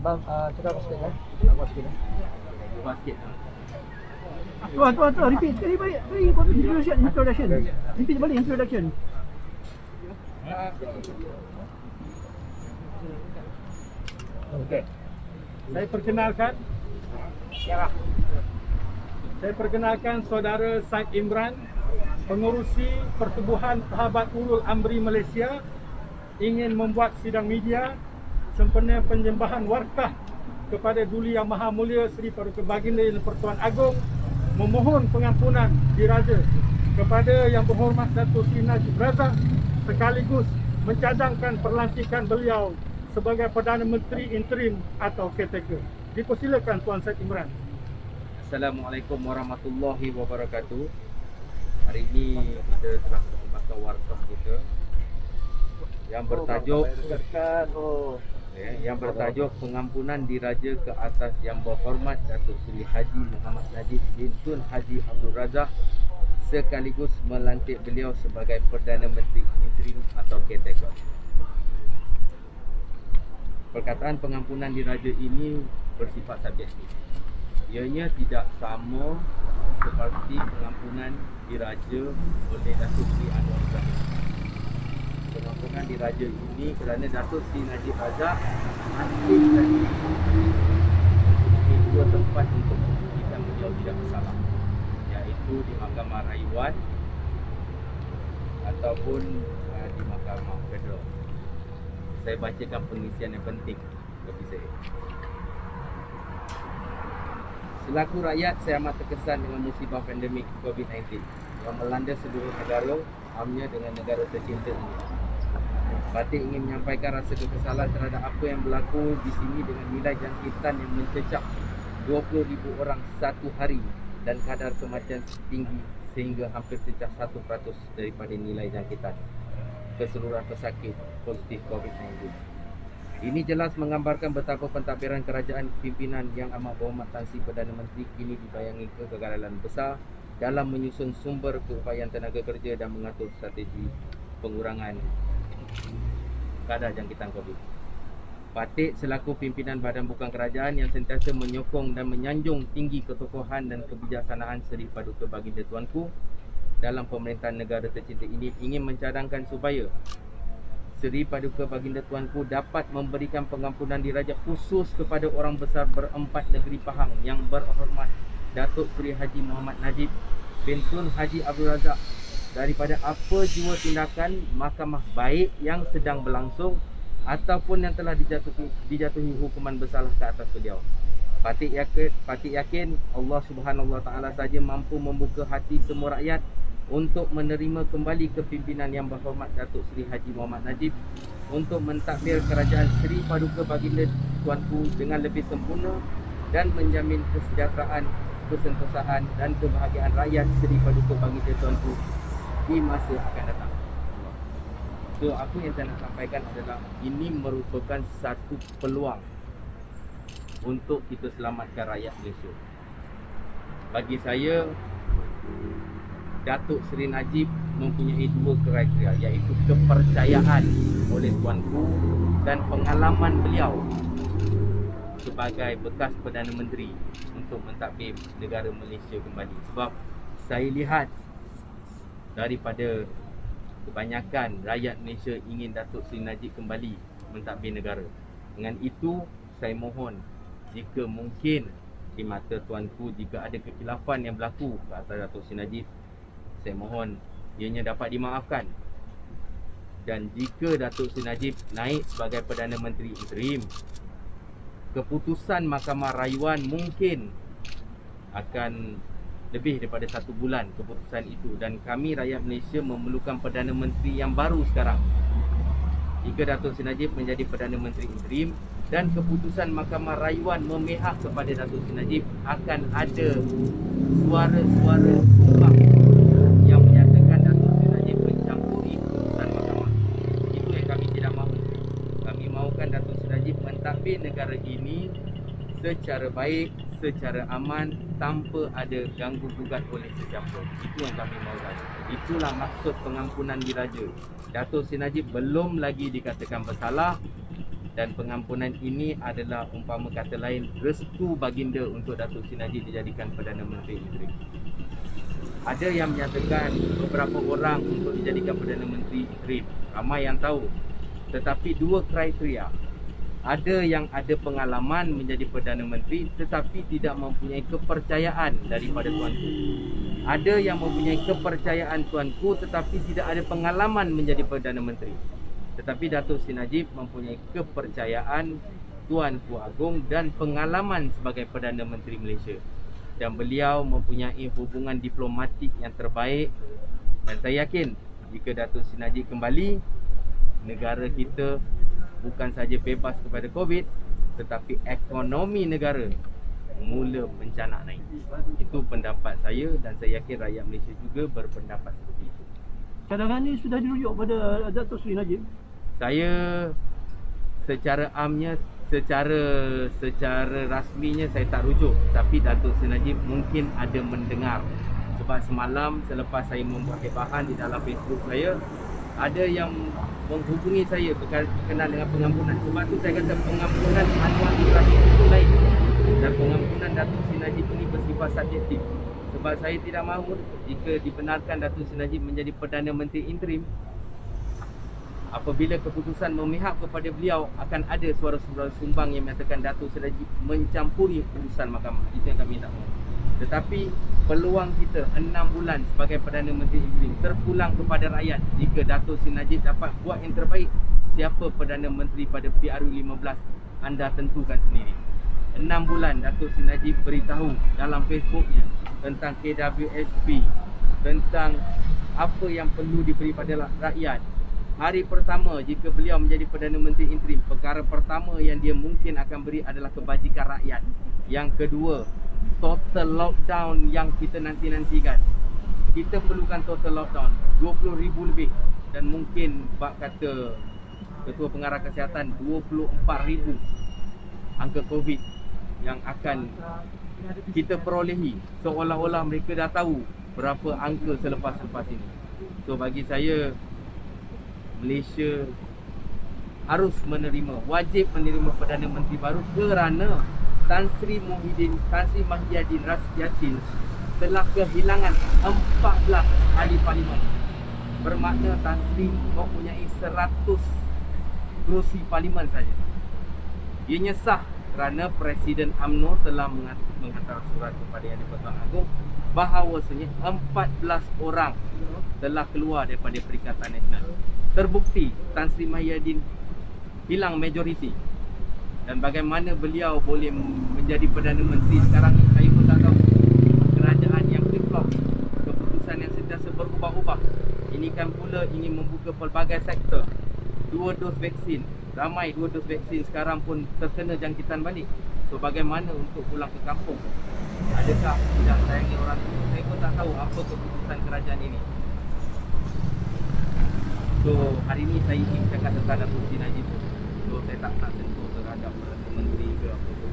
Bang, cakap sikit kan? Buat sikit kan? Buat sikit. Tuan, repeat. Balik. Introduction. Repeat balik introduction. Okey. Saya perkenalkan saudara Said Imran, pengurusi Pertubuhan Sahabat Ulul Amri Malaysia, ingin membuat sidang media sempena penyembahan warkah kepada Duli Yang Maha Mulia Seri Paduka Baginda Yang Pertuan Agong, memohon pengampunan diraja kepada Yang Berhormat Datuk Seri Najib Razak, sekaligus mencadangkan perlantikan beliau sebagai Perdana Menteri Interim atau caretaker. Dipersilakan Tuan Said Imran. Assalamualaikum warahmatullahi wabarakatuh. Hari ini kita telah membaca warkah kita yang bertajuk pengampunan diraja ke atas Yang Berhormat Datuk Seri Haji Muhammad Najib bin Tun Haji Abdul Razak, sekaligus melantik beliau sebagai Perdana Menteri Interim atau caretaker. Perkataan pengampunan diraja ini bersifat subjektif. Ianya tidak sama seperti pengampunan diraja oleh Datuk Seri Anwar Ibrahim. Pengampunan diraja ini kerana Datuk Seri Najib Razak masih mempunyai dua tempat untuk membuktikan beliau tidak bersalah, iaitu di Mahkamah Rayuan ataupun di Mahkamah Federal. Saya bacakan pengisian yang penting bagi saya. Selaku rakyat, saya amat terkesan dengan musibah pandemik COVID-19 yang melanda seluruh negara, amnya dengan negara tercinta ini. Batik ingin menyampaikan rasa kekesalan terhadap apa yang berlaku di sini dengan nilai jangkitan yang mencecah 20,000 orang satu hari dan kadar kematian tinggi sehingga hampir cecah 1% daripada nilai jangkitan keseluruhan pesakit positif COVID-19. Ini jelas menggambarkan betapa pentadbiran kerajaan pimpinan Yang Amat Berhormat Tan Sri Perdana Menteri kini dibayangi kegagalan besar dalam menyusun sumber keupayaan tenaga kerja dan mengatur strategi pengurangan kadar jangkitan COVID. Batik selaku pimpinan badan bukan kerajaan yang sentiasa menyokong dan menyanjung tinggi ketokohan dan kebijaksanaan Seri Paduka Baginda Tuanku dalam pemerintahan negara tercinta ini, ingin mencadangkan supaya Seri Paduka Baginda Tuanku dapat memberikan pengampunan diraja khusus kepada orang besar berempat negeri Pahang Yang Berhormat Datuk Seri Haji Muhammad Najib bin Tun Haji Abdul Razak daripada apa jua tindakan mahkamah baik yang sedang berlangsung ataupun yang telah dijatuhi hukuman bersalah ke atas beliau. Patik yakin Allah Subhanahu Wa Taala saja mampu membuka hati semua rakyat untuk menerima kembali kepimpinan Yang Berhormat Datuk Seri Haji Muhammad Najib untuk mentadbir kerajaan Seri Paduka Baginda Tuanku dengan lebih sempurna dan menjamin kesejahteraan, kesentosaan dan kebahagiaan rakyat Seri Paduka Baginda Tuanku di masa akan datang. So, apa yang saya nak sampaikan adalah ini merupakan satu peluang untuk kita selamatkan rakyat Malaysia. Bagi saya, Datuk Seri Najib mempunyai dua kriteria, iaitu kepercayaan oleh Tuanku dan pengalaman beliau sebagai bekas Perdana Menteri untuk mentadbir negara Malaysia kembali. Sebab saya lihat daripada kebanyakan rakyat Malaysia ingin Datuk Seri Najib kembali mentadbir negara. Dengan itu, saya mohon jika mungkin di mata Tuanku, jika ada kekhilafan yang berlaku ke atas Datuk Seri Najib, saya mohon ianya dapat dimaafkan. Dan jika Datuk Seri Najib naik sebagai Perdana Menteri Interim, keputusan Mahkamah Rayuan mungkin akan lebih daripada 1 bulan keputusan itu, dan kami rakyat Malaysia memerlukan Perdana Menteri yang baru sekarang. Jika Datuk Seri Najib menjadi Perdana Menteri Interim dan keputusan Mahkamah Rayuan memihak kepada Datuk Seri Najib, akan ada suara-suara sumbang yang menyatakan Datuk Seri Najib mencampuri keputusan mahkamah. Itu yang kami tidak mahu. Kami mahukan Datuk Seri Najib mentadbir negara ini secara baik, secara aman, tanpa ada ganggu gugat oleh sesiapa. Itu yang kami mahukan. Itulah maksud pengampunan diraja. Datuk Seri Najib belum lagi dikatakan bersalah, Dan pengampunan ini adalah umpama kata lain restu baginda untuk Datuk Seri Najib dijadikan Perdana Menteri interim. Ada yang menyatakan beberapa orang untuk dijadikan Perdana Menteri interim, ramai yang tahu. Tetapi dua kriteria. Ada yang ada pengalaman menjadi Perdana Menteri tetapi tidak mempunyai kepercayaan daripada tuanku. Ada yang mempunyai kepercayaan tuanku tetapi tidak ada pengalaman menjadi Perdana Menteri. Tetapi Datuk Seri Najib mempunyai kepercayaan Tuanku Agong dan pengalaman sebagai Perdana Menteri Malaysia. Dan beliau mempunyai hubungan diplomatik yang terbaik. Dan saya yakin jika Datuk Seri Najib kembali, negara kita bukan saja bebas kepada COVID, tetapi ekonomi negara mula mencanak naik. Itu pendapat saya dan saya yakin rakyat Malaysia juga berpendapat seperti itu. Cadangan ni sudah dirujuk pada Datuk Seri Najib. Saya secara amnya, secara rasminya saya tak rujuk, tapi Datuk Seri Najib mungkin ada mendengar. Sebab semalam selepas saya membuat hebahan di dalam Facebook saya, ada yang menghubungi saya berkenaan dengan pengampunan. Sebab tu saya kata pengampunan Anwar Ibrahim itu lain. Dan pengampunan Datuk Seri Najib ini bersifat subjektif. Sebab saya tidak mahu jika dibenarkan Datuk Seri Najib menjadi Perdana Menteri interim, apabila keputusan memihak kepada beliau, akan ada suara-suara sumbang yang menyatakan Datuk Seri Najib mencampuri urusan mahkamah. Itu yang kami tak mahu. Tetapi peluang kita 6 bulan sebagai Perdana Menteri interim terpulang kepada rakyat. Jika Datuk Seri Najib dapat buat yang terbaik, siapa Perdana Menteri pada PRU 15, anda tentukan sendiri. 6 bulan Datuk Seri Najib beritahu dalam Facebooknya tentang KWSP, tentang apa yang perlu diberi pada rakyat. Hari pertama jika beliau menjadi Perdana Menteri interim, perkara pertama yang dia mungkin akan beri adalah kebajikan rakyat. Yang kedua, total lockdown yang kita nanti-nantikan. Kita perlukan total lockdown 20,000 lebih, dan mungkin bab kata Ketua Pengarah Kesihatan 24,000 angka COVID yang akan kita perolehi, seolah-olah mereka dah tahu berapa angka selepas-lepas ini. So bagi saya, Malaysia harus menerima, wajib menerima Perdana Menteri baru, kerana Tan Sri Mahyadin Rashid Yassin telah kehilangan 14 ahli parlimen. Bermakna Tan Sri mempunyai 100 kerusi parlimen saja. Ianya sah kerana Presiden UMNO telah menghantar surat kepada Yang di-Pertuan Agong bahawasanya 14 orang telah keluar daripada Perikatan Nasional. Terbukti Tan Sri Mahyadin hilang majoriti. Dan bagaimana beliau boleh menjadi Perdana Menteri sekarang ni, saya pun tak tahu. Kerajaan yang flip-flop, keputusan yang sentiasa berubah-ubah. Ini kan pula ingin membuka pelbagai sektor. 2 dos vaksin, ramai 2 dos vaksin sekarang pun terkena jangkitan balik. So bagaimana untuk pulang ke kampung? Adakah tidak sayangi orang tua? Saya pun tak tahu apa keputusan kerajaan ini. So hari ni saya ingin cakap tentang Datuk Seri Najib. So saya tak nak sentuh terhadap Perdana Menteri ke apa tu.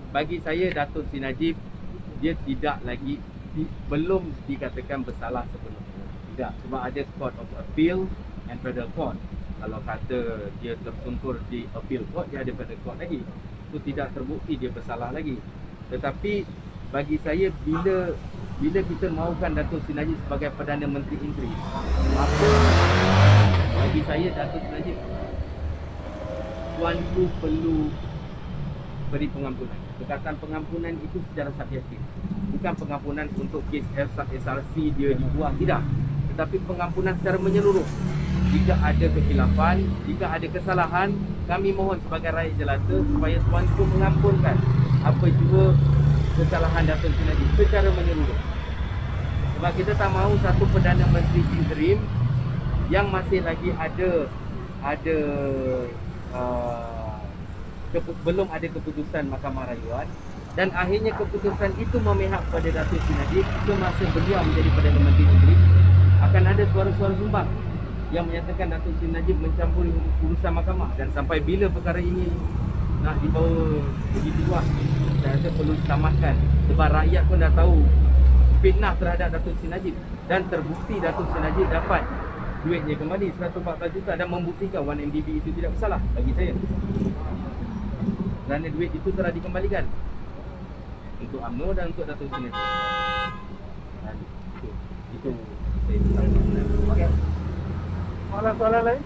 Bagi saya, Datuk Seri Najib, dia tidak lagi, belum dikatakan bersalah sepenuhnya. Tidak, sebab ada Court of Appeal and Federal Court. Kalau kata dia tersungkur di Appeal Court, dia ada Federal Court lagi. Itu tidak terbukti dia bersalah lagi. Tetapi bagi saya, bila kita mahukan Datuk Seri Najib sebagai Perdana Menteri interim, maka bagi saya Datuk Seri Najib, tuanku perlu beri pengampunan. Perkataan pengampunan itu secara subjektif. Bukan pengampunan untuk kes SRC dia dibuang, tidak. Tetapi pengampunan secara menyeluruh. Jika ada kekhilafan, jika ada kesalahan, kami mohon sebagai rakyat jelata supaya tuanku mengampunkan apa jua kesalahan Datuk Seri Najib secara menyeluruh. Sebab kita tak mahu satu Perdana Menteri interim yang masih lagi belum ada keputusan Mahkamah Rayuan, dan akhirnya keputusan itu memihak pada Datuk Seri Najib semasa beliau menjadi Perdana Menteri interim. Akan ada suara-suara sumbang yang menyatakan Datuk Seri Najib mencampuri urusan mahkamah. Dan sampai bila perkara ini nak dibawa begitu luas, saya rasa perlu ditamatkan. Sebab rakyat pun dah tahu fitnah terhadap Datuk Seri Najib dan terbukti Datuk Seri Najib dapat duitnya kembali 114 juta dan membuktikan 1MDB itu tidak bersalah bagi saya. Kerana duit itu telah dikembalikan untuk UMNO dan untuk Datuk Seri Najib. Dan itu saya minta. Okey. Soalan-soalan lain?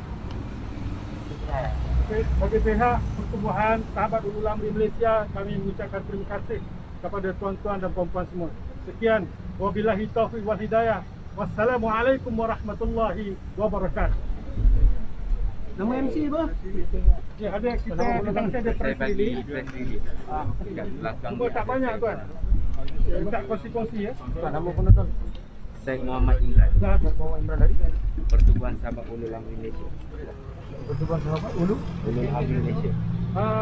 Okey, bagi pihak Pertubuhan Sahabat Ulul Amri Malaysia, kami mengucapkan terima kasih kepada tuan-tuan dan puan-puan semua. Sekian, wabillahi taufiq wal hidayah. Wassalamualaikum warahmatullahi wabarakatuh. Nama MC apa? Ya, ada kita datang saya ada Saya press bagi release. press release kat belakang. Cuma tak banyak tuan. Tak kongsi-kongsi ya. Tuan, nama penonton. Syed Muhammad Imran, Dah ada. Muhammad Imran dari Pertubuhan Sahabat Ulul Amri Malaysia. Pertubuhan Sahabat Ulu. Ulul Amri Malaysia.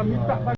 Minta